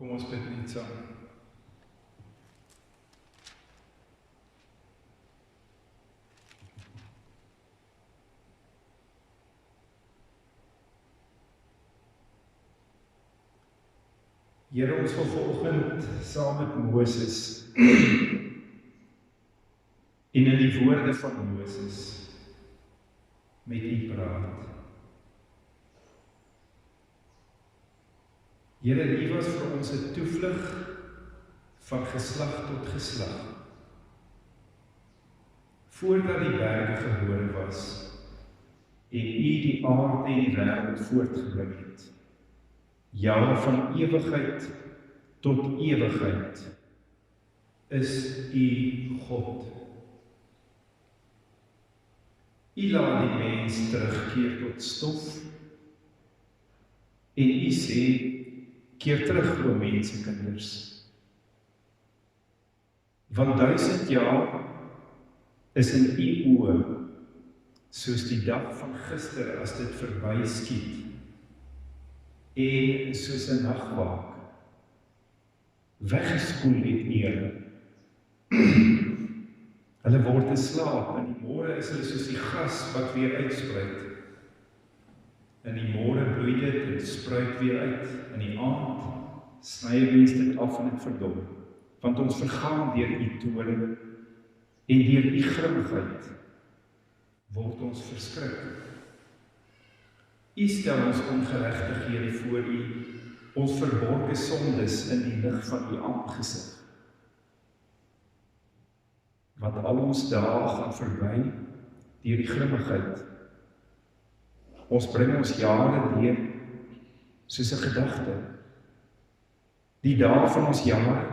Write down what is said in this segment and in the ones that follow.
Kom ons bid net saam. Here, ons wil vanoggend saam met Moses en in die woorde van Moses met U praat. Here, U was vir ons 'n toevlug van geslag tot geslag. Voordat die berge gebore was en U die aarde en die wêreld voortgebring het. Ja, van ewigheid tot ewigheid is U God. U laat die mens terugkeer tot stof en U sê, keer terug, o mensekinders. Want 1000 jaar is in U oë soos die dag van gister as dit verby skiet. En soos 'n nagwaak weggespoel het Here. Hulle word te slaap, en die môre is hulle soos die gras wat weer uitspruit. In die môre bloei dit en spruit weer uit. In die aand sny mens dit af en dit verdom. Want ons vergaan deur U toorn en deur U grimmigheid word ons verskrik. U stel ons ongeregtighede voor U, ons verborgde sondes in die lig van U aangesig. Want al ons dae gaan verby deur die grimmigheid. Ons bring ons jare deur soos 'n gedagte. Die dae van ons jare,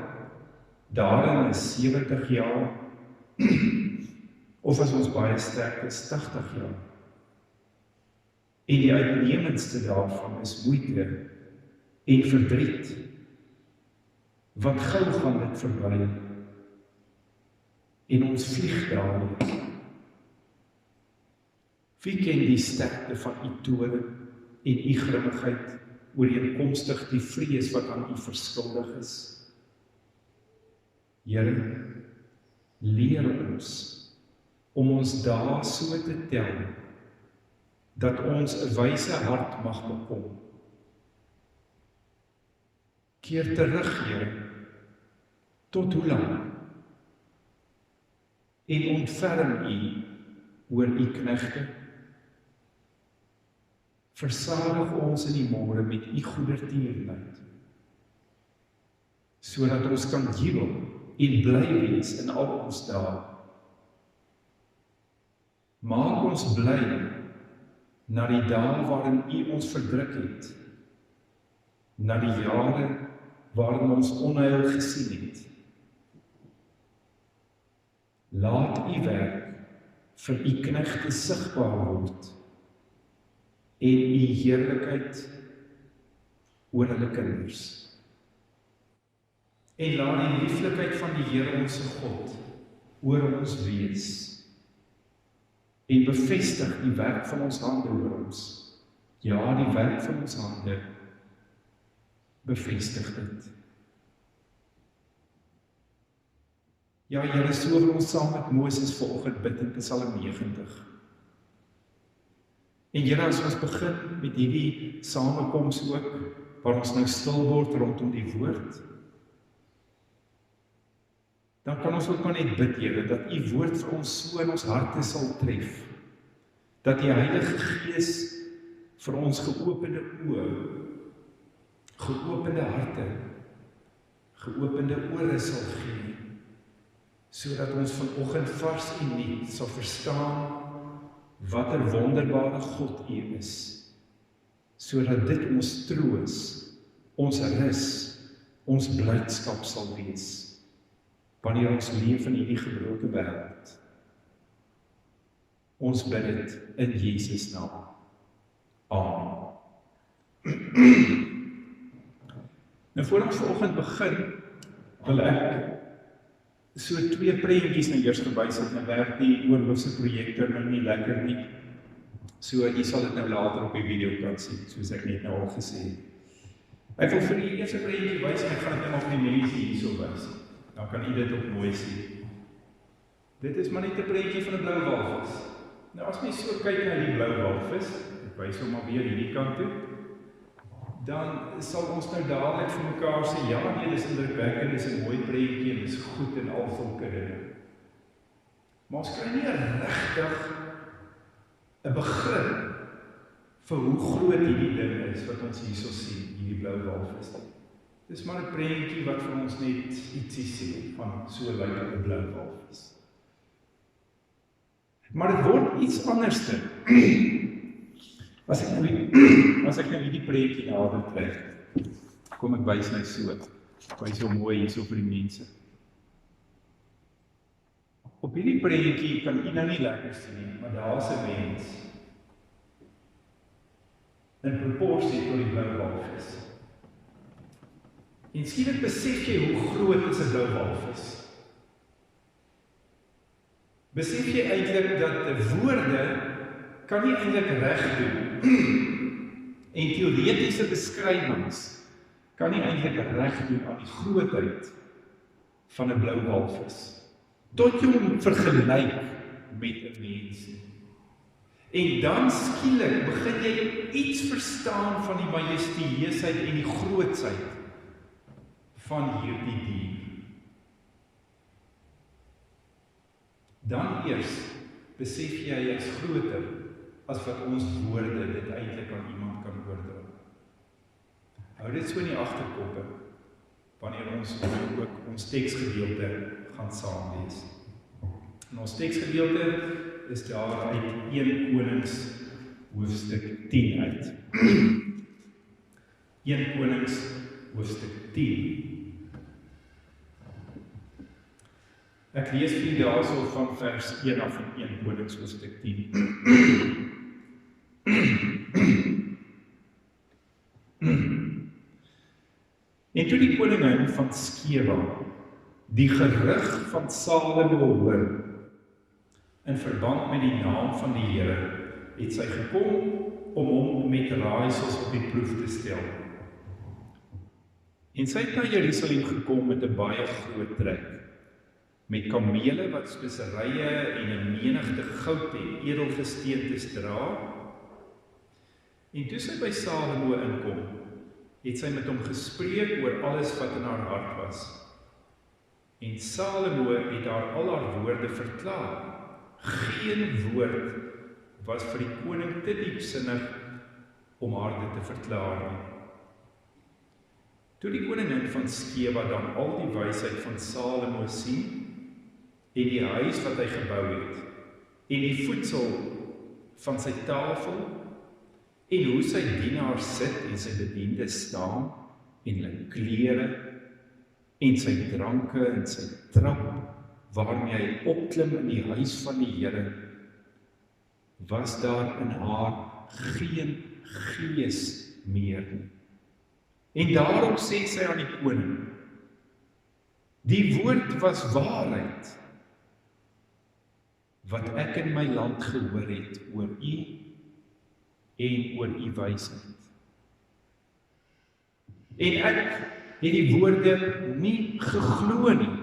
daarin is 70 jaar, of as ons baie sterk is, 80 jaar. En die uitnemendste daarvan is moeite en verdriet. Want gou gaan dit verby. En ons vlieg daarin. Wie ken die sterkte van U toorn en U grimmigheid ooreenkomstig die vrees wat aan U verskuldig is? Here, leer ons om ons dae so te tel, dat ons 'n wyse hart mag bekom. Keer terug, Here, tot hoe lank? En ontferm U oor U knegte. Versadig ons in die môre met U goedertierenheid, sodat ons kan jubel en bly wees in al ons dae. Maak ons bly na die dae waarin U ons verdruk het, na die jare waarin ons onheil gesien het. Laat U werk vir U knegte sigbaar word en U heerlikheid oor hulle kinders. En laat die lieflikheid van die Here ons God oor ons wees. En bevestig die werk van ons hande oor ons. Ja, die werk van ons hande bevestig dit. Ja, Here, so wil ons saam met Moses vanoggend bid in Psalm 90. En Here, as ons begin met hierdie samekoms ook, waar ons nou stil word rondom die woord, dan kan ons ook maar net bid, Here, dat U woord vir ons so in ons harte sal tref, dat die Heilige Gees vir ons geopende oë, geopende harte, geopende ore sal gee, sodat ons vanoggend vars en nuut sal verstaan wat 'n wonderbare God U is, sodat dit ons troos, ons rus, ons blydskap sal wees, wanneer ons leef in hierdie gebroke wêreld. Ons bid dit in Jesus naam. Amen. Nou, voor ons vanoggend begin, wil ek so 2 prentjies nou eers gewys het, en werk die oorlofse projektor nou nie lekker nie. So, jy sal dit nou later op die video kan sien, soos ek net nou al gesê het. Ek wil vir die eerste prentjie wys en ek gaan dit net op die mense hierso wys. Dan kan u dit ook mooi sien. Dit is maar net 'n prentjie van 'n blou walvis. Nou as mens so kyk na die blou walvis, ek wys hom maar weer hierdie kant toe, dan sal ons nou dadelik vir mekaar sê, ja nee, dis indrukwekkend, dis 'n mooi prentjie en dis goed en al sulke dinge. Maar ons kry nie regtig 'n begrip vir hoe groot hierdie ding is wat ons hierso sien, hierdie blou walvis. Dis maar 'n prentjie wat vir ons net ietsie sê van so lyk 'n blou walvis. Maar dit word iets anderste. As ek nou hierdie prentjie nader trek, kom ek wys my so. Ek wys hom mooi hierso vir die mense. Op hierdie prentjie kan u nou nie lekker sien nie, maar daar's 'n mens in proporsie tot die blou walvis. En skielik besef jy hoe groot is 'n blou walvis. Besef jy eintlik dat woorde kan nie eintlik reg doen. En teoretiese beskrywings kan nie eintlik reg doen aan die grootheid van 'n blou walvis. Tot jy hom vergelyk met 'n mens. En dan skielik begin jy iets verstaan van die majestueusheid en die grootsheid van hierdie dier. Dan eers besef jy hy is groter as wat ons woorde dit eintlik aan iemand kan oordra. Hou dit so in die agterkop wanneer ons ook ons teksgedeelte gaan saam lees. En ons teksgedeelte is daar uit 1 Konings hoofstuk 10 uit. 1 Konings hoofstuk 10. Ek lees vir julle daarso van vers 1 af in 1 Konings hoofstuk 10. En toe die koningin van Skeba die gerug van Salomo hoor in verband met die naam van die Here, het sy gekom om hom met raaisels op die proef te stel. En sy het na Jerusalem gekom met 'n baie groot trek, met kamele wat speserye en 'n menigte goud en edelgesteentes dra. En toe sy by Salomo inkom, het sy met hom gespreek oor alles wat in haar hart was. En Salomo het haar al haar woorde verklaar. Geen woord was vir die koning te diepsinnig om haar dit te verklaar nie. Toe die koningin van Skeba dan al die wysheid van Salomo sien, en die huis wat hy gebou het, en die voedsel van sy tafel, en hoe sy dienaars sit en sy bediendes staan, en hulle klere, en sy dranke en sy trap, waarmee hy opklim in die huis van die Here, was daar in haar geen gees meer nie. En daarom sê sy aan die koning, die woord was waarheid, wat ek in my land gehoor het oor u en oor u wysheid. En ek het die woorde nie geglo nie,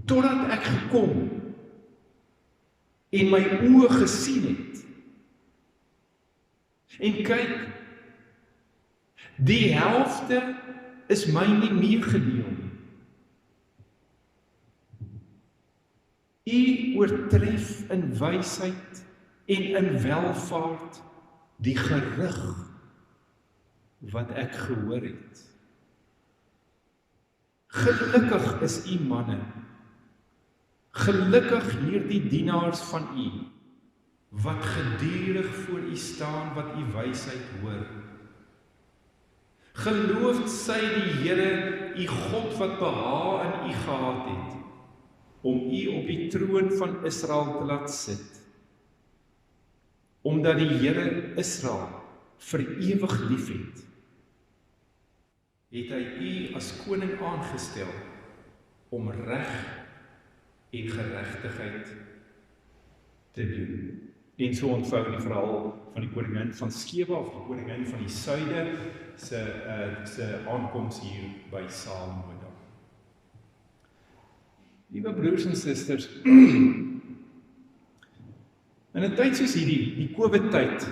totdat ek gekom en my oë gesien het. En kyk, die helfte is my nie meegedeel nie. U oortref in wysheid en in welvaart die gerug wat ek gehoor het. Gelukkig is u manne, gelukkig hierdie dienaars van u, wat gedurig voor u staan, wat u wysheid hoor. Geloof sy die Here, u God wat behaag in u gehad het, om u op die troon van Israel te laat sit. Omdat die Here Israel vir ewig lief het, het hy u as koning aangestel om reg en geregtigheid te doen. En so ontvou die verhaal van die koningin van Skeba of die koningin van die suide se aankoms hier by Salomo. Liewe broers en susters, in 'n tyd soos hierdie, die COVID-tyd,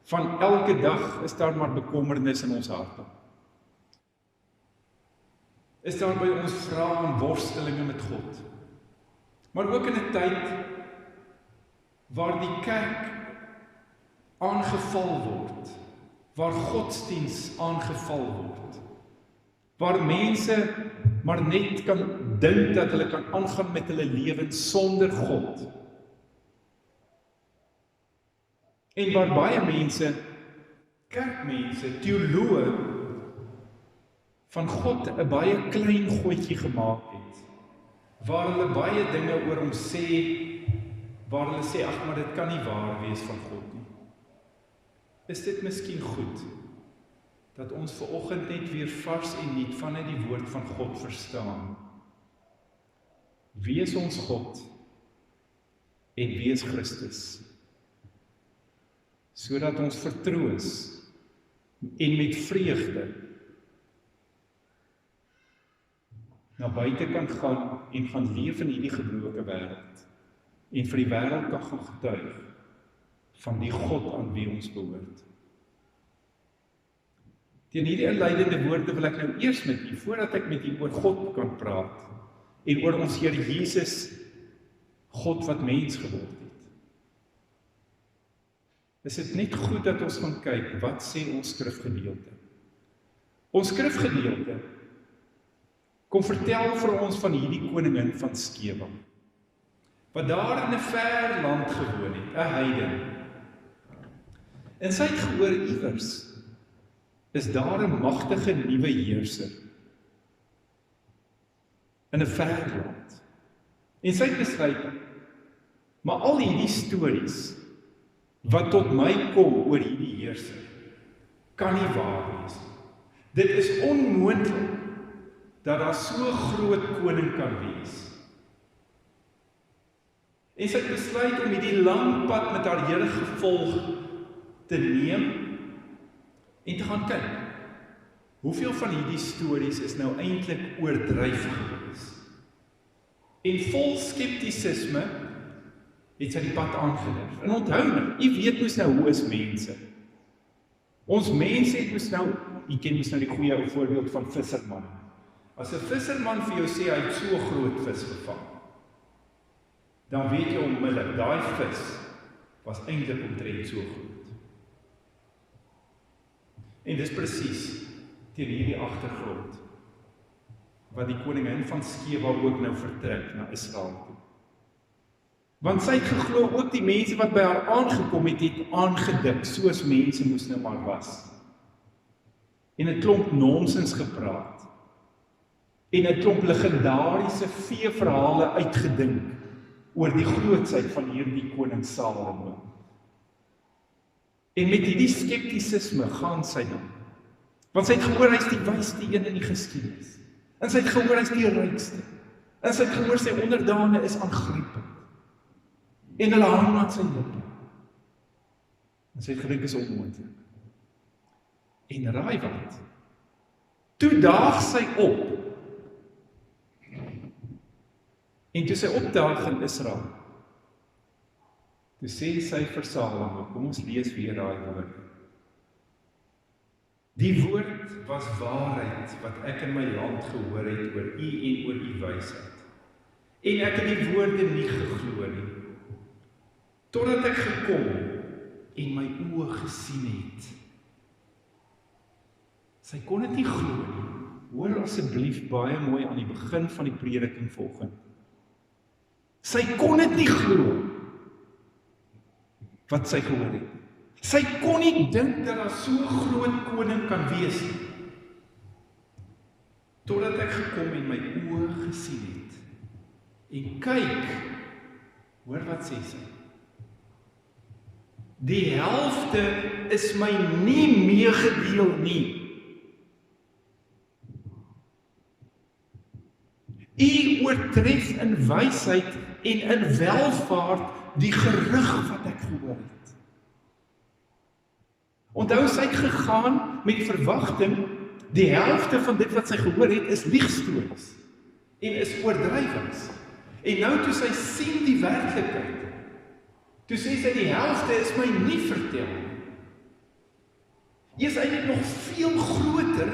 van elke dag is daar maar bekommernis in ons harte. Is daar by ons vrae en worstelinge met God. Maar ook in 'n tyd waar die kerk aangeval word, waar godsdiens aangeval word, waar mense maar net kan dink dat hulle kan aangaan met hulle lewens sonder God. En waar baie mense, kerkmense, teoloë, van God 'n baie klein goedjie gemaak het, waar hulle baie dinge oor hom sê, waar hulle sê, ag, maar dit kan nie waar wees van God nie. Is dit miskien goed, dat ons vanoggend net weer vars en nuut vanuit die woord van God verstaan? Wie is ons God? En wie is Christus? Sodat ons vertroos en met vreugde na buite kan gaan en gaan leef in hierdie gebroke wêreld en vir die wêreld kan gaan getuig van die God aan wie ons behoort. Teen hierdie inleidende woorde wil ek nou eers met u, voordat ek met u oor God kan praat en oor ons Here Jesus, God wat mens geword het. Is dit net goed dat ons gaan kyk, wat sê ons skrifgedeelte? Ons skrifgedeelte kom vertel vir ons van hierdie koningin van Skeba, wat daar in 'n ver land gewoon het, 'n heiden. En sy het gehoor iewers is daar 'n magtige nuwe heerser in 'n ver land. En sy het besluit, maar al hierdie stories wat tot my kom oor hierdie heerser, kan nie waar wees. Dit is onmoontlik dat daar so groot koning kan wees. En sy het besluit om hierdie lang pad met haar Here gevolg te neem en te gaan kyk. Hoeveel van hierdie stories is nou eintlik oordryf gewees? En vol skeptisisme het sy die pad aangedurf. En onthou nou, u weet mos nou hoe is mense. Ons mense het mos nou, u ken mos nou die goeie ou voorbeeld van visserman. As 'n visserman vir jou sê hy het so groot vis gevang, dan weet jy onmiddellik, daai vis was eintlik omtrent so groot. En dis presies teen hierdie agtergrond wat die koningin van Skeba ook nou vertrek na Israel toe. Want sy het geglo ook die mense wat by haar aangekom het, het aangedik, soos mense moes nou maar was. En 'n klomp nonsens gepraat. En 'n klomp legendariese veeverhale uitgedink oor die grootsheid van hierdie koning Salomo. En met hierdie skeptisisme gaan sy dan. Want sy het gehoor hy is die wysste een in die geskiedenis. En sy het gehoor hy is die rykste. En sy het gehoor sy onderdane is aangrypend. En hulle hang aan sy lippe. En sy het gedink is onmoontlik. En raai wat? Toe daag sy op. En toe sy opdaag in Israel, toe sê sy vir Salomo, kom ons lees weer daai woord. Die woord was waarheid wat ek in my land gehoor het oor u en oor u wysheid. En ek het die woorde nie geglo nie, totdat ek gekom en my oë gesien het. Sy kon dit nie glo nie. Hoor asseblief baie mooi aan die begin van die prediking volgende. Sy kon dit nie glo wat sy gehoor het. Sy kon nie dink dat daar so groot koning kan wees nie. Totdat ek gekom en my oë gesien het. En kyk, hoor wat sê sy. Die helfte is my nie meegedeel nie. U oortref in wysheid en in welvaart die gerug wat ek gehoor het. Onthou, sy het gegaan met die verwagting, die helfte van dit wat sy gehoor het, is liegstories en is oordrywings. En nou toe sy sien die werklikheid, toe sê sy die helfte is my nie vertel nie. Jy is eintlik nog veel groter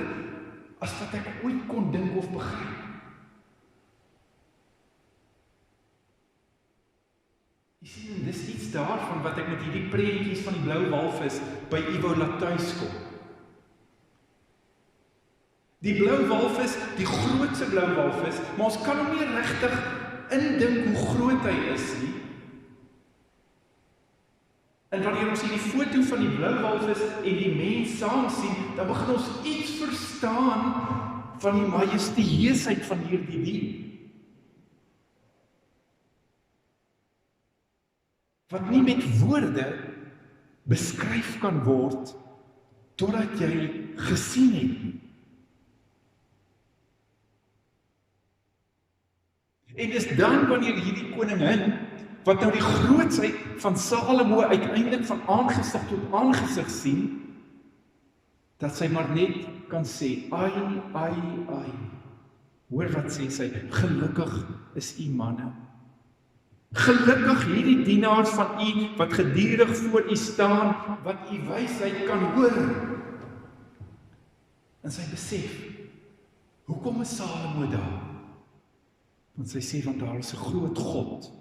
as wat ek ooit kon dink of begryp. Jy sien, dis iets daarvan wat ek met hierdie prentjies van die blou walvis by Ivo laat tuis kom. Die blou walvis, die grootste blou walvis, maar ons kan hom nie regtig indink hoe groot hy is nie. En wanneer ons hierdie foto van die blou walvis en die mens saam sien, dan begin ons iets verstaan van die majestueusheid van hierdie dier. Wat nie met woorde beskryf kan word totdat jy gesien het nie. En dis dan wanneer hierdie koningin, wat nou die grootsheid van Salomo uiteindelik van aangesig tot aangesig sien, dat sy maar net kan sê, ai, ai, ai. Hoor wat sê sy, gelukkig is u manne. Gelukkig hierdie dienaars van u, wat gedurig voor u staan, wat u wysheid kan hoor. En sy besef, hoekom is Salomo daar? Want sy sê, want daar is 'n groot God,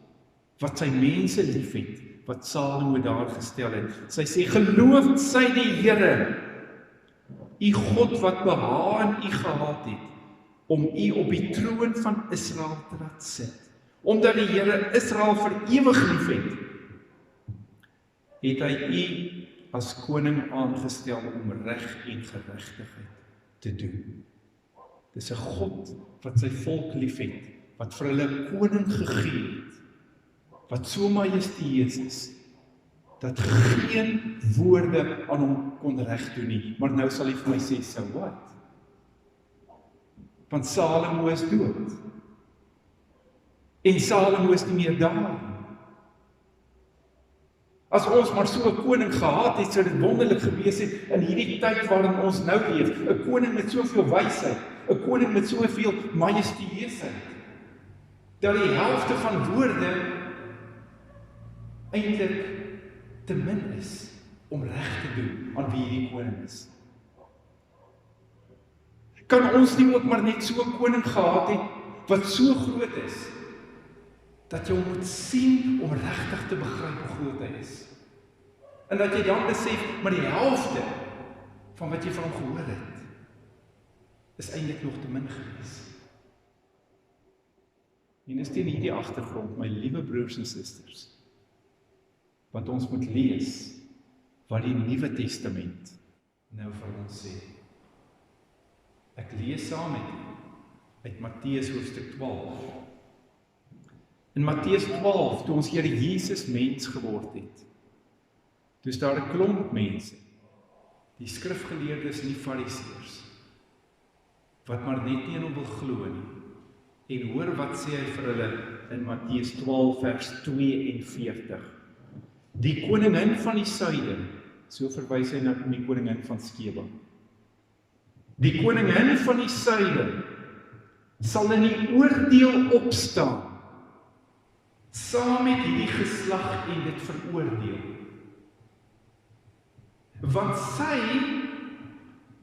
wat sy mense liefhet, wat Salomo daar gestel het. Sy sê, geloof sy die Here, u God wat behaag in u gehad het, om u op die troon van Israel te laat sit. Omdat die Here Israel vir ewig liefhet, het hy u as koning aangestel om reg en geregtigheid te doen. Dis 'n God wat sy volk liefhet, wat vir hulle koning gegee het, wat so majestueus is, dat geen woorde aan hom kon reg doen nie. Maar nou sal hy vir my sê, so wat? Want Salomo is dood. En Salomo is nie meer daar. As ons maar so 'n koning gehad het, sou dit wonderlik gewees het in hierdie tyd waarin ons nou leef. 'n Koning met soveel wysheid, 'n koning met soveel majestueusheid, dat die helfte van woorde eintlik te min is om reg te doen aan wie hierdie koning is. Kan ons nie ook maar net so 'n koning gehad het, wat so groot is, dat jy hom moet sien om regtig te begryp hoe groot hy is. En dat jy dan besef, maar die helfte van wat jy van hom gehoor het, is eintlik nog te min gewees. En is teen hierdie agtergrond, my liewe broers en susters, wat ons moet lees, wat die Nuwe Testament nou vir ons sê. Ek lees saam met u uit Matteus hoofstuk 12. In Matteus 12, toe ons Here Jesus mens geword het, toe is daar 'n klomp mense, die skrifgeleerdes en die fariseërs, wat maar net nie in hom wil glo nie. En hoor wat sê hy vir hulle in Matteus 12 vers 42. Die koningin van die suide, so verwys hy na die koningin van Skeba. Die koningin van die suide sal in die oordeel opstaan, saam met hierdie geslag en dit veroordeel. Want sy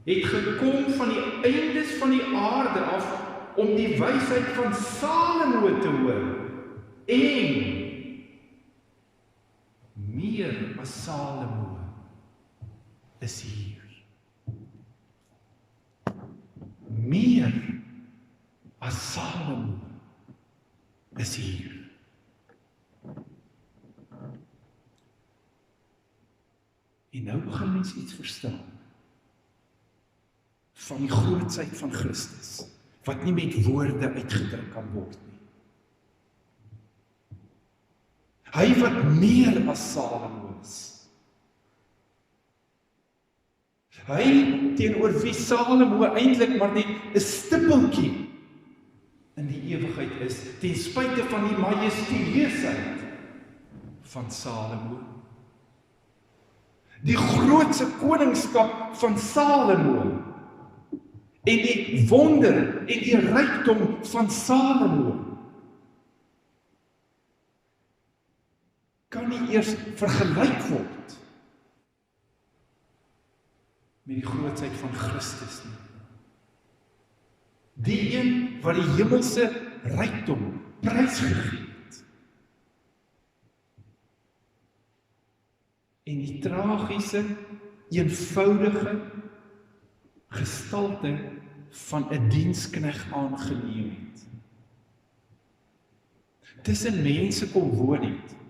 het gekom van die eindes van die aarde af, om die wysheid van Salomo te hoor, en meer as Salomo is hier. Meer as Salomo is hier. En nou begin mens iets verstaan van die grootsheid van Christus, wat nie met woorde uitgedruk kan word nie. Hy wat meer as Salomo is. Hy teenoor wie Salomo eintlik maar net 'n stippeltjie in die ewigheid is, ten spyte van die majestueusheid van Salomo. Die grootste koningskap van Salomo. En die wonder en die rykdom van Salomo kan nie eers vergelyk word met die grootsheid van Christus nie. Die een wat die hemelse rykdom prysgegee het. En die tragiese, eenvoudige gestalte van 'n diensknegt aangeneem het. Tussen mense kom woon het.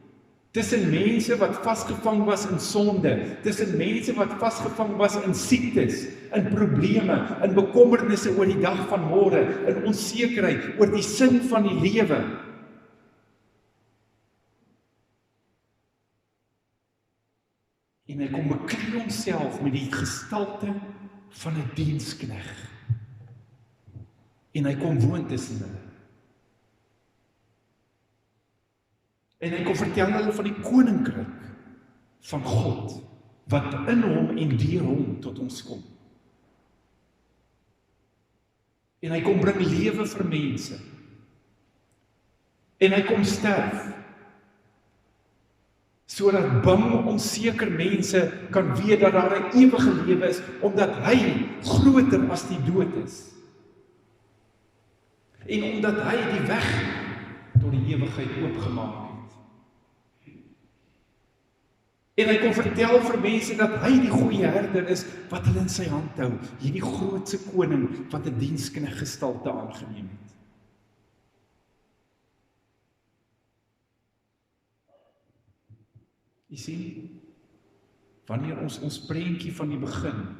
Tussen mense wat vasgevang was in sonde, tussen mense wat vasgevang was in siektes, in probleme, in bekommernisse oor die dag van môre, in onsekerheid oor die sin van die lewe. En hy kom bekleed homself met die gestalte van 'n diensknegt. En hy kom woon tussen hulle. En hy kom vertel hulle van die koninkryk van God, wat in hom en deur hom tot ons kom. En hy kom bring lewe vir mense. En hy kom sterf, sodat bang, onseker mense kan weet dat daar 'n ewige lewe is, omdat hy groter as die dood is. En omdat hy die weg tot die ewigheid oopgemaak het. En hy kon vertel vir mense dat hy die goeie herder is, wat hulle in sy hand hou, hierdie grootse koning, wat 'n diensknegt gestalte aangeneem het. Jy sien, wanneer ons prentjie van die begin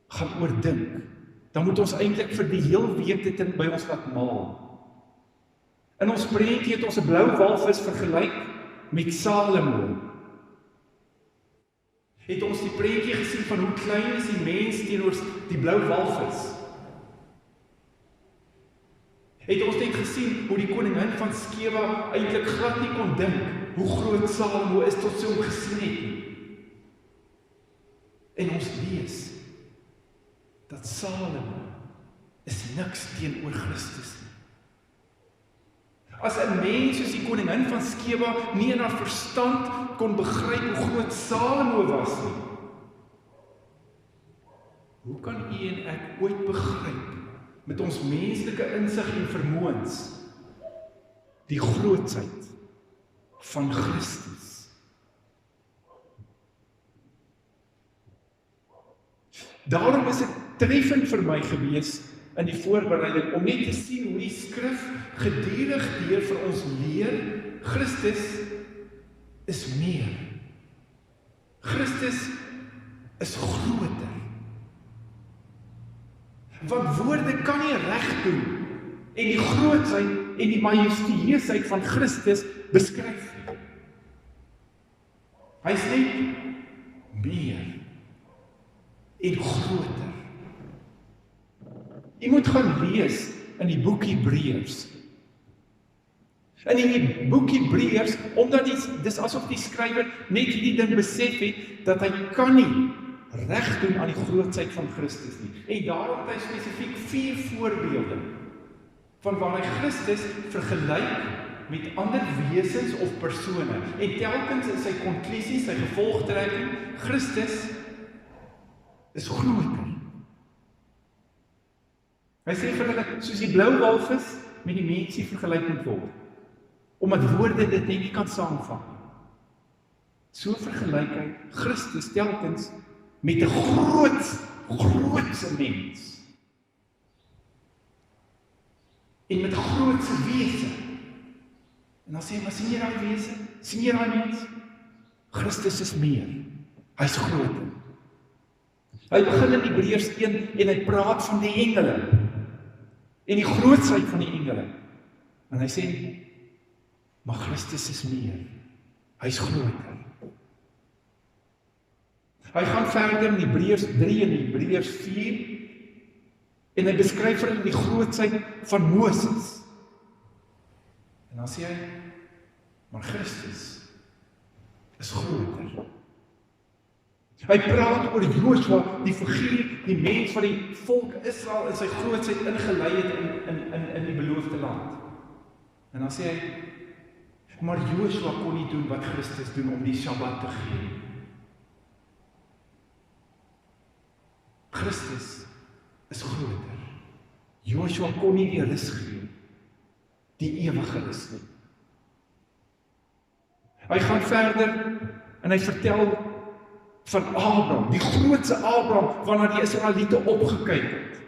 gaan oordink, dan moet ons eintlik vir die heel week dit by ons laat maal. In ons prentjie het ons 'n blou walvis vergelyk met Salomo. Het ons die prentjie gesien van hoe klein is die mens teenoor die blou walvis? Het ons net gesien hoe die koningin van Skeba eintlik glad nie kon dink hoe groot Salomo is tot sy hom gesien het nie. En ons lees dat Salomo is niks teenoor Christus nie. As 'n mens soos die koningin van Skeba nie in haar verstand kon begryp hoe groot Salomo was nie, hoe kan u en ek ooit begryp met ons menslike insig en vermoëns die grootsheid van Christus? Daarom is dit treffend vir my gewees in die voorbereiding om net te sien hoe die skrif gedurig deur vir ons leer, Christus is meer. Christus is groter. Want woorde kan nie reg doen en die grootsheid en die majestueusheid van Christus beskryf. Hy is net meer en groter. Jy moet gaan lees in die boek Hebreërs. In die boek Hebreërs, omdat dis asof die skrywer net hierdie ding besef het, dat hy kan nie reg doen aan die grootsheid van Christus nie. En daarom het hy spesifiek 4 voorbeelde van waar hy Christus vergelyk met ander wesens of persone. En telkens in sy konklusies, sy gevolgtrekking, Christus is groter. Hy sê vir hulle, soos die blou walvis met die mensie vergelyk moet word, omdat woorde dit net nie kan saamvat. So vergelyk hy Christus telkens met 'n grootse mens. En met 'n grootse wese. En dan sê hy, maar sien jy daai wese? Sien jy daai mens? Christus is meer. Hy's groter. Hy begin in Hebreërs 1 en hy praat van die engele. En die grootsheid van die engele. En hy sê, maar Christus is meer. Hy's groter. Hy gaan verder in Hebreërs 3 en Hebreërs 4 en hy beskryf vir hulle die grootsheid van Moses. En dan sê hy, Maar Christus is groter. Hy praat oor Joshua, die figuur, die mens wat die volk Israel in sy grootsheid ingelei het in die beloofde land. En dan sê hy, maar Joshua kon nie doen wat Christus doen om die Sabbat te gee. Christus is groter. Joshua kon nie die rus gee, die ewige rus nie. Hy gaan verder en hy vertel van Abraham, die grootste Abraham, waarna die Israeliete opgekyk het.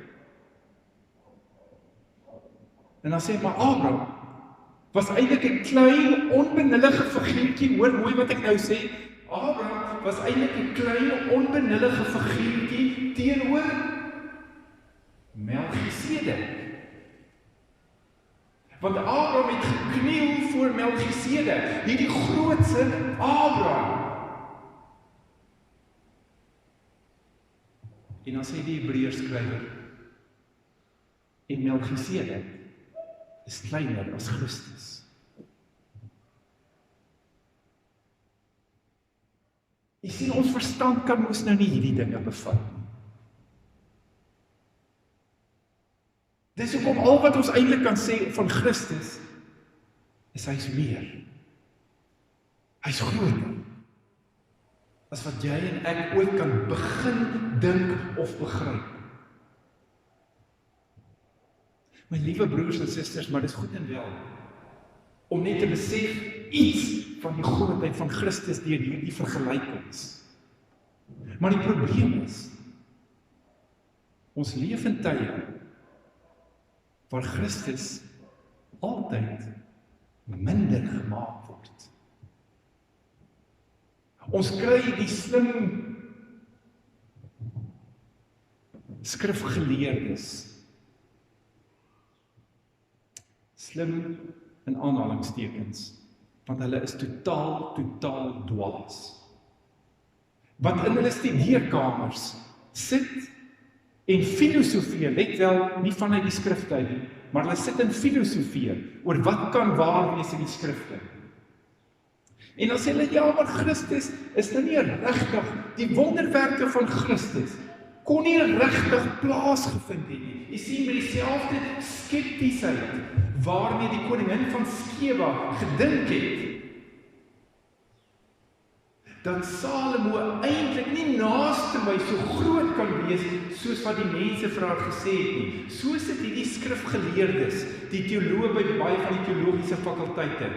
En dan sê hy, maar Abraham was eintlik 'n klein, onbenullige figuurtjie, hoor mooi wat ek nou sê, Abraham was eintlik 'n klein, onbenullige figuurtjie teenoor Melchisedek. Want Abraham het gekniel voor Melchisedek, hierdie grootste Abraham. En dan sê die Hebreërskrywer, en Melchisedek is kleiner as Christus. Jy sien, ons verstand kan mos nou nie hierdie dinge bevat nie. Dis hoekom al wat ons eintlik kan sê van Christus, is hy's meer. Hy's groter as wat jy en ek ooit kan begin dink of begryp. My liewe broers en susters, maar dis goed en wel om net te besef iets van die grootheid van Christus deur hierdie vergelykings. Maar die probleem is, ons leef in tye waar Christus altyd minder gemaak word. Ons kry die slim skrifgeleerdes, slim in aanhalingstekens, want hulle is totaal dwaas. Wat in hulle studeerkamers sit en filosofeer, let wel, nie vanuit die skrifte uit nie, maar hulle sit en filosofeer oor wat kan waar wees in die skrifte. En dan sê hulle, ja, maar Christus is nou nie regtig, die wonderwerke van Christus kon nie regtig plaasgevind het nie. Jy sien, met dieselfde skeptiesheid waarmee die koningin van Skeba gedink het, dat Salomo eintlik nie naaste my so groot kan wees, soos wat die mense vir haar gesê het nie. So sit hierdie skrifgeleerdes, die teoloë by baie van die teologiese fakulteite,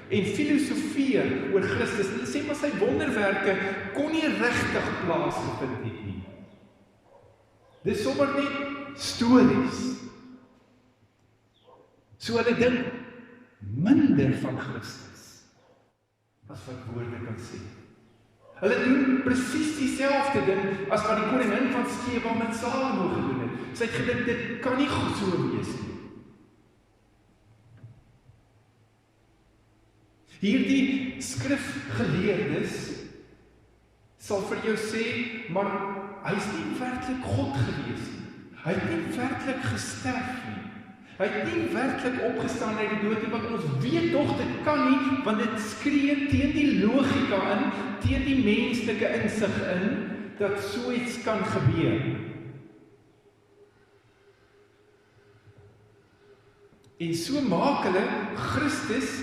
en filosofeer oor Christus. Hulle sê, maar sy wonderwerke kon nie regtig plaasgevind het nie. Dis sommer net stories. So hulle dink minder van Christus as wat woorde kan sê. Hulle doen presies dieselfde ding as wat die koningin van Skeba met Salomo gedoen het. Sy het gedink, dit kan nie goed so wees nie. Hierdie skrifgeleerdes sal vir jou sê, maar hy is nie werklik God gewees nie. Hy het nie werklik gesterf nie. Hy het nie werklik opgestaan uit die dood nie, want ons weet tog dit kan nie, want dit skree teen die logika in, teen die menslike insig in, dat so iets kan gebeur. En so maak hulle Christus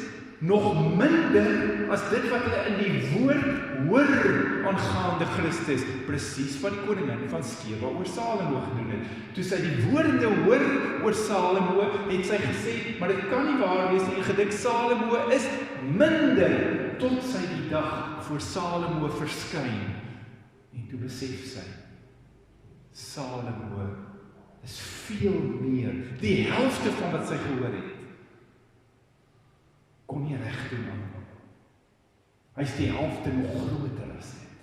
nog minder as dit wat hulle in die woord hoor aangaande Christus, presies wat die koningin van Skeba oor Salomo gedoen het. Toe sy die woorde hoor oor Salomo, het sy gesê, maar dit kan nie waar wees nie, en gedink Salomo is minder, tot sy die dag voor Salomo verskyn. En toe besef sy, Salomo is veel meer, die helfte van wat sy gehoor het, kon nie reg doen aan hom. Hy is die helfte nog groter as dit.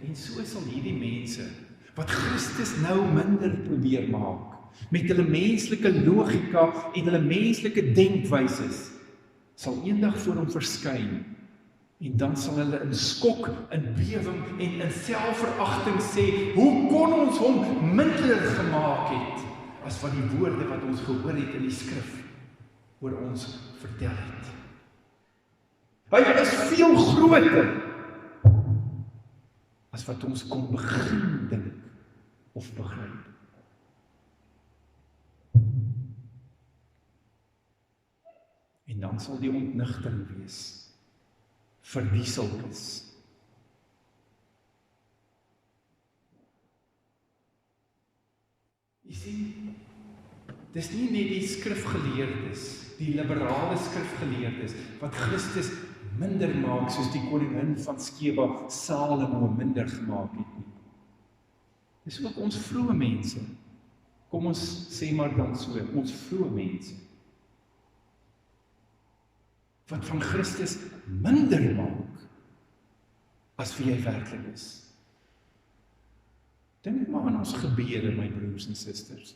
En so sal hierdie mense, wat Christus nou minder probeer maak, met hulle menslike logika en hulle menslike denkwyses, sal eendag voor hom verskyn, en dan sal hulle in skok, in bewing en in selfveragting sê, hoe kon ons hom minder gemaak het, as wat die woorde wat ons gehoor het in die skrif, oor ons vertel het. Hy is veel groter as wat ons kon begin dink of begryp. En dan sal die ontnigtering wees vir die sulkes. Jy sien, dis nie net die skrifgeleerdes, die liberale skrifgeleerdes, wat Christus minder maak, soos die koningin van Skeba Salomo minder gemaak het nie. Dis ook ons vroeë mense. Kom ons sê maar dan so, ons vroeë mense. Wat van Christus minder maak, as wie hy werklik is. Dink maar aan ons gebede, my broers en susters.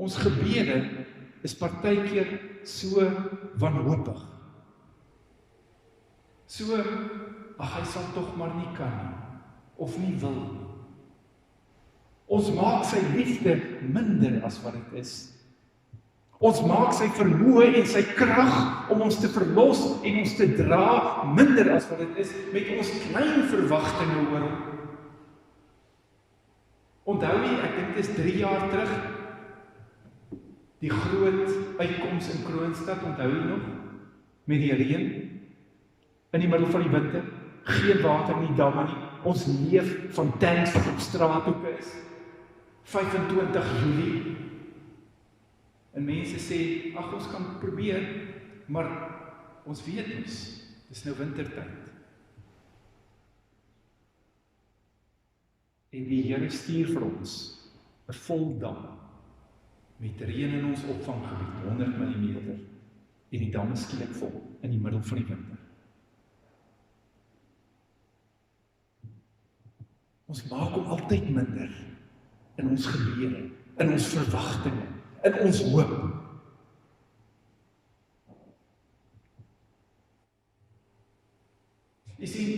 Ons gebede is partykeer so wanhoopig. So, ag hy sal tog maar nie kan nie, of nie wil nie. Ons maak sy liefde minder as wat dit is. Ons maak sy vermoë en sy krag om ons te verlos en ons te dra minder as wat dit is, met ons klein verwagtinge oor hom. Onthou jy, ek dink dit is 3 jaar terug, die groot uitkoms in Kroonstad, onthou jy nog? Met die reën, in die middel van die winter, geen water in die damme nie, ons leef van tanks wat op straathoeke is, 25 Julie, en mense sê, ag ons kan probeer, maar ons weet ons, dis nou wintertyd. En die Here stuur vir ons 'n vol dam, met reën in ons opvanggebied, 100 mm, en die dam is skielik vol, in die middel van die winter. Ons maak hom altyd minder, in ons gebede, in ons verwagtinge, in ons hoop. Jy sien,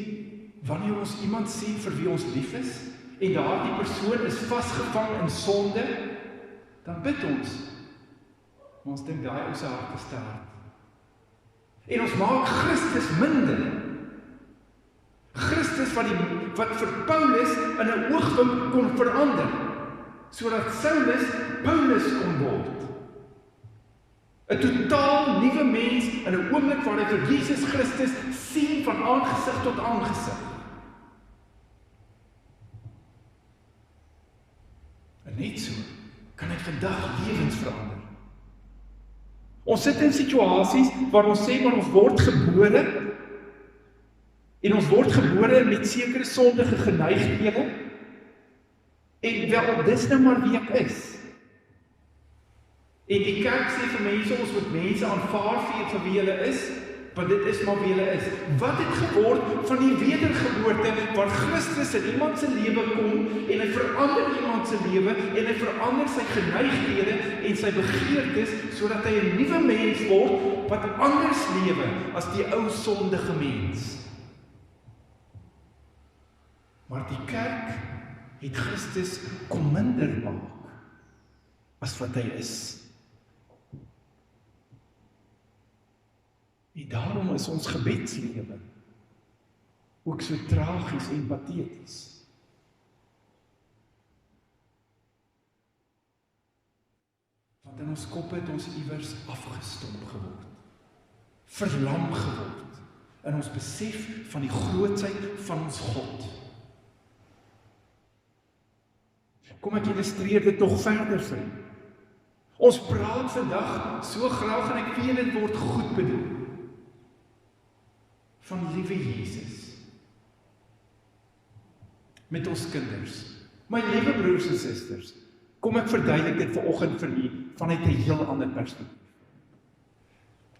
wanneer ons iemand sien vir wie ons lief is, en daardie persoon is vasgevang in sonde, dan bid ons. Maar ons dink daai ou se hart is te hard. En ons maak Christus minder. Christus wat vir Paulus in 'n oogwink kon verander, sodat Saulus Paulus kon word. 'n totaal nuwe mens in 'n oomblik waar hy vir Jesus Christus sien van aangesig tot aangesig. En net so kan hy vandag lewens verander. Ons sit in situasies waar ons sê maar ons word gebore, en ons word gebore met sekere sondige geneigthede, en wel, dis nou maar wie ek is. En die kerk sê vir mense, ons moet mense aanvaar vir wie hulle is, want dit is maar wie hulle is. Wat het geword van die wedergeboorte, waar Christus in iemand se lewe kom, en hy verander iemand se lewe, en hy verander sy geneigthede en sy begeertes, sodat hy 'n nuwe mens word, wat anders lewe as die ou sondige mens. Maar die kerk het Christus kom minder maak, as wat hy is. En daarom is ons gebedslewe ook so tragies en pateties. Want in ons kop het ons iewers afgestomp geword, verlam geword, in ons besef van die grootsheid van ons God. Kom ek illustreer dit nog verder vir u. Ons praat vandag so graag, en ek weet dit word goed bedoel, van liewe Jesus. Met ons kinders. My liewe broers en susters, kom ek verduidelik dit vanoggend vir u, vanuit 'n heel ander perspektief.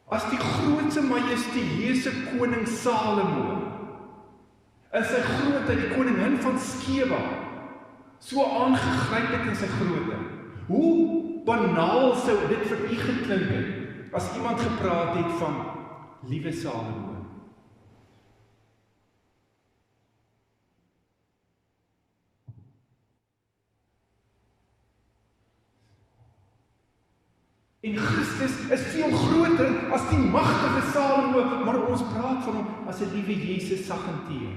As die grootste majestueuse koning Salomo, in sy grootheid, die koningin van Skeba, so aangegryp het in sy grootte, hoe banaal sou dit vir u geklink het, as iemand gepraat het van liewe Salomo. En Christus is veel groter as die magtige Salomo, maar ons praat van hom as 'n liewe Jesus saggentier.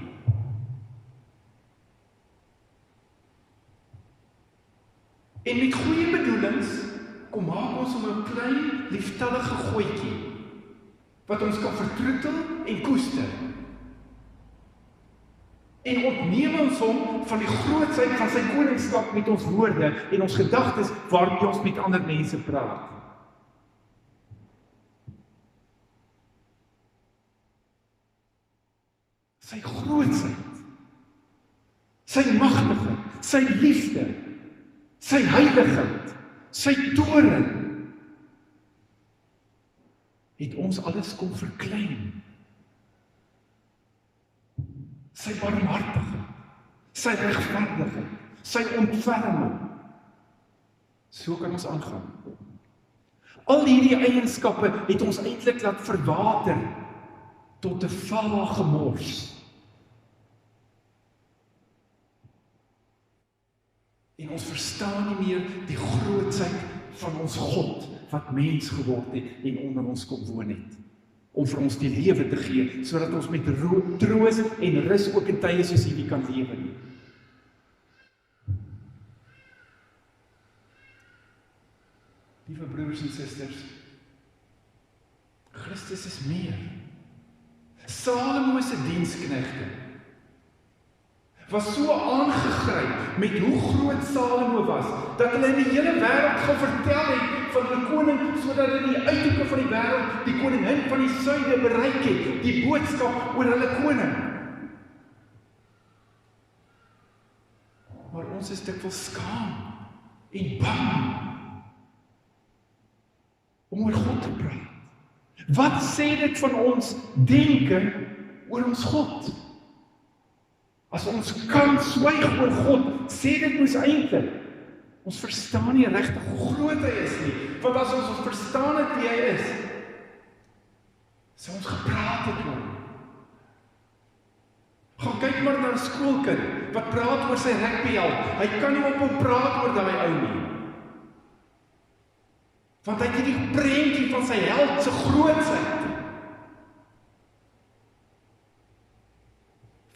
En met goeie bedoelings kom maak ons om 'n klein, lieftallige gooitjie wat ons kan vertroetel en koester. En ontneem ons hom van die grootsheid van sy koningskap met ons woorde en ons gedagtes waarmee ons met ander mense praat. Sy grootsheid, sy magtigheid, sy liefde, sy heiligheid, sy toorn, het ons alles kom verklein. Sy barmhartigheid, sy regverdigheid, sy ontferming. So kan ons aangaan. Al hierdie eienskappe het ons eintlik laat verwater tot 'n vaal gemors. En ons verstaan nie meer die grootsheid van ons God wat mens geword het en onder ons kom woon het, om vir ons die lewe te gee, sodat ons met troos en rus ook in tye soos hierdie kan lewe nie. Liewe broers en susters, Christus is meer. Salomo se diensknegte was so aangegryp met hoe groot Salomo was, dat hulle in die hele wêreld gaan vertel het van hulle koning, sodat in die uithoeke van die wêreld die koningin van die suide bereik het, die boodskap oor hulle koning. Maar ons is dikwels skaam en bang om oor God te praat. Wat sê dit van ons denke oor ons God? As ons kan swyg oor God, sê dit mos eintlik, ons verstaan nie regtig hoe groot hy is nie, want as ons verstaan het wie hy is, sou ons gepraat het oor hom. Gaan kyk maar na 'n skoolkind, wat praat oor sy rugbyheld, hy kan nie op hom praat oor daai ou nie, want hy het die prentjie van sy held se grootsheid.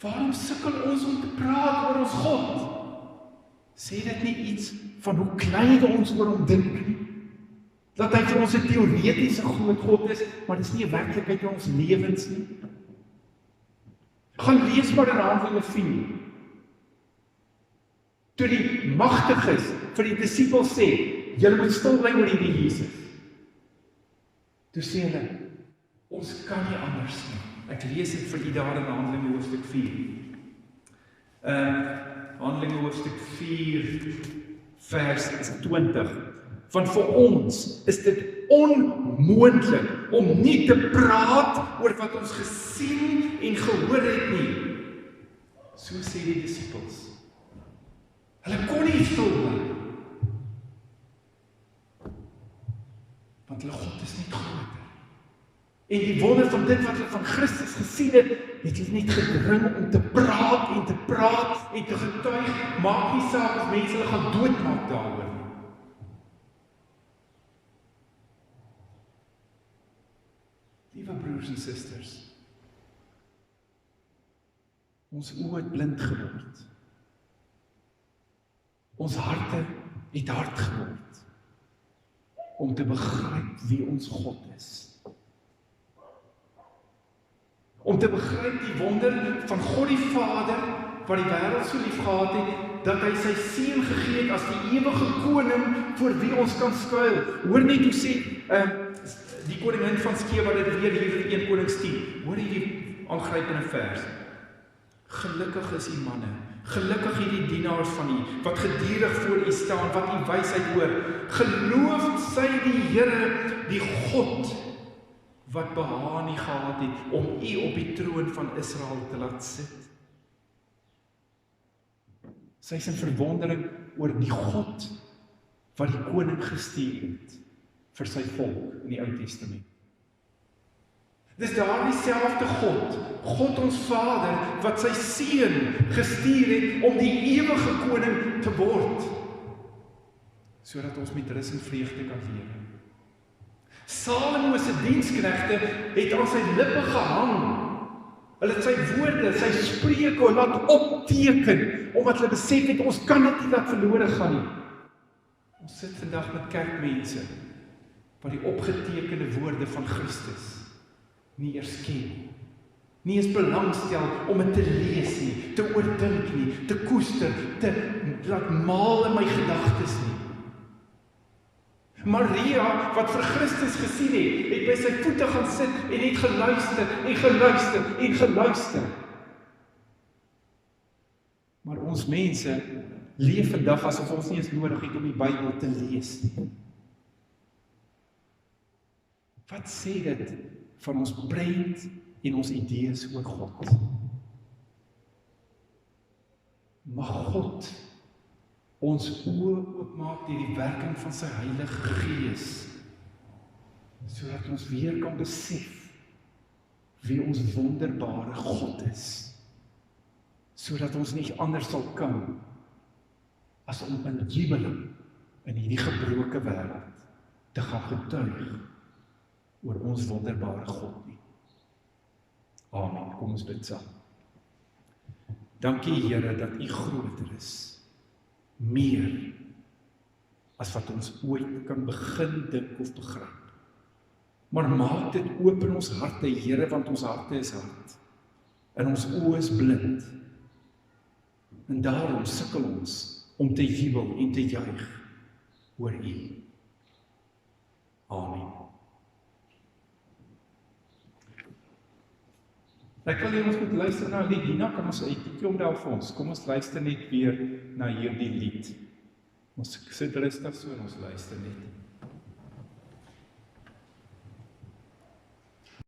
Waarom sukkel ons om te praat oor ons God? Sê dit nie iets van hoe klein ons oor hom dink nie? Dat hy vir ons 'n teoretiese groot God is, maar dis nie 'n werklikheid in ons lewens nie. Gaan lees maar in Handelinge 4. Toe die magtiges vir die disippels sê, julle moet stil bly oor hierdie Jesus. Toe sê hulle, ons kan nie anders nie. Ek lees dit vir u daar in Handelinge hoofstuk 4. Handelinge hoofstuk 4 vers 20. Want vir ons is dit onmoontlik om nie te praat oor wat ons gesien en gehoor het nie. So sê die disippels. Hulle kon nie stil bly. Want hulle God is net groter. En die wonder van dit wat hulle van Christus gesien het, het hulle net gedring om te praat en te getuig, maak nie saak as mense hulle gaan doodmaak daaroor nie. Liewe broers en susters, ons oë het blind geword. Ons harte het hard geword om te begryp wie ons God is. Om te begryp die wonder van God die Vader, wat die wêreld so lief gehad het, dat hy sy seun gegee het as die ewige koning voor wie ons kan skuil. Hoor net hoe sê die koningin van Skeba dit weer hier in 1 Konings 10. Hoor hierdie aangrypende vers. Gelukkig is die manne, gelukkig hierdie dienaars van u, wat gedurig voor u staan, wat u wysheid hoor. Geloof sy die Here, die God, wat behaag nie gehad het om u op die troon van Israel te laat sit. Sy is in verwondering oor die God wat die koning gestuur het vir sy volk in die Ou Testament. Dis daardie selfde God, God ons Vader, wat sy seun gestuur het om die ewige koning te word, sodat ons met rus en vreugde kan lewe. Salomo se diensknegte het aan sy lippe gehang. Hulle het sy woorde, sy spreuke laat opteken, omdat hulle besef het, ons kan dit nie laat verlore gaan nie. Ons sit vandag met kerkmense, wat die opgetekende woorde van Christus nie eers ken, nie eens belangstel om het te lees nie, te oordink nie, te koester, te laat maal in my gedagtes nie. Maria, wat vir Christus gesien het by sy voete gaan sit en het geluister en geluister en geluister. Maar ons mense leef vandag asof ons nie eens nodig het om die Bybel te lees nie. Wat sê dit van ons brein en ons idees oor God? Mag God ons oë oopmaak deur die werking van sy Heilige Gees, sodat ons weer kan besef wie ons wonderbare God is, sodat ons nie anders sal kan as om in jubeling in hierdie gebroke wêreld te gaan getuig oor ons wonderbare God nie. Amen. Kom ons bid saam. Dankie Here dat U groter is, meer as wat ons ooit kan begin dink of begryp. Maar maak dit oop in ons harte, Here, want ons harte is hard en ons oë is blind. En daarom sukkel ons om te jubel en te juig oor U. Amen. Ek wil hê ons moet luister na 'n lied. Dina, kan ons 'n liedjie omdel vir ons? Kom ons luister net weer na hierdie lied. Ons sit rustig so en ons luister net.